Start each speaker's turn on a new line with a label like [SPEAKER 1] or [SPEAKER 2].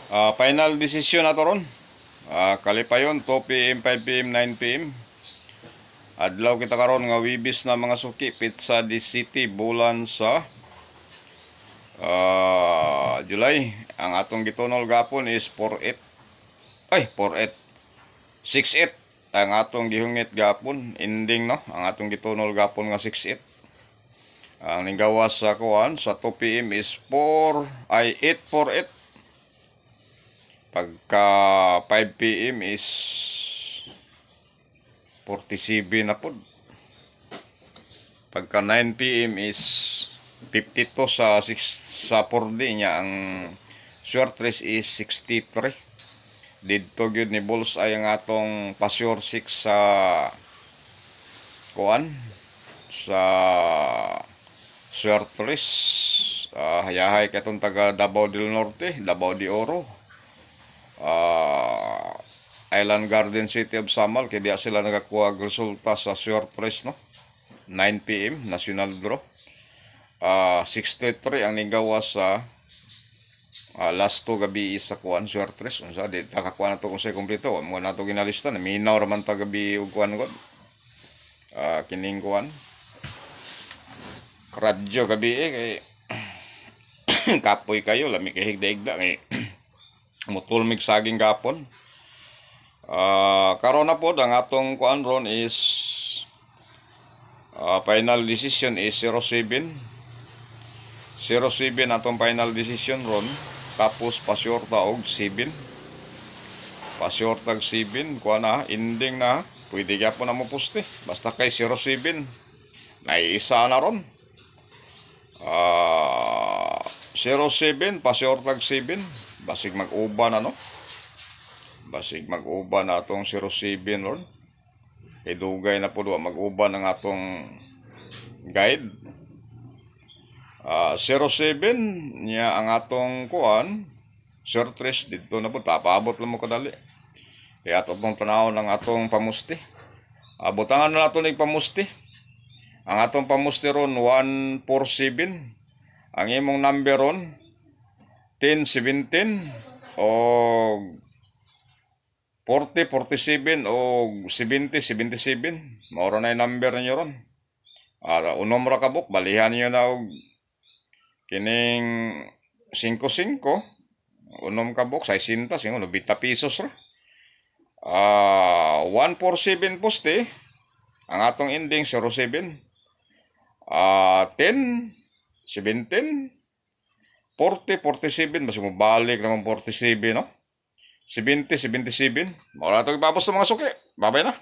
[SPEAKER 1] Final decision na to ron. Kalipayon 2 PM, 5 PM, 9 PM. Adlaw kita karon nga wibis na mga suki pizza di city bulan sa July. Ang atong gitunol gapon is 48. Ay, 48. 68 ang atong gihungit gapon, ending no. Ang atong gitunol gapon nga 68. Ang ninggawas sa kuan sa 2 PM is 848. Pagka 5 PM is 47 na po. Pagka 9 PM is 52 sa 4D niya. Ang short race is 63. Dito gyud ni Bulls ay ang atong pasyor 6 sa kuan sa short race. Hayahay katong taga Davao del Norte, Davao de Oro. Island Garden City of Samal, kaya diya sila nagakuha resulta sa short race no. 9 PM national draw. 63 ang nigawa sa last 2 gabi sa kuan short race. Unsa di takakuha na to kung sa kompleto mo na to ginalista na minaw raman ta gabi ug kuan god. Kining kuan radyo gabi kay kapoy kayo lami kay higda-higda kay mutulmig saging gapon. Karon na po ang atong kuan ron is final decision is 07 atong final decision ron. Tapos pasyorta og 7 pasyortag 7 kuan na ending na pwede gyapon na mo poste basta kay 07 naiisa na ron. 07 pasyortag 7 basig mag-uban ano. Basig mag-uban na atong 07 ron. Kay dugay na po mag-uban ang atong guide. 07 niya ang atong kuan short race dito na po tapaabot lang mo kadali. Kaya ato pong tanaw ng atong pamusti. Butangan na nato ning pamusti. Ang atong pamusti ron 147. Ang imong number ron 10-17 o 40-47 o 70-77. Maura na yung number niyo ron. Unom ra kabuk, balihan niyo na og kining 5-5. Unom kabuk, 60, 90 pesos ra. 147 poste. Ang atong ending 07. 10, 17, 40, 47. Basta mo balik naman 47, no? 70, 77. Maura ito ipapos ng mga suki. Babay na.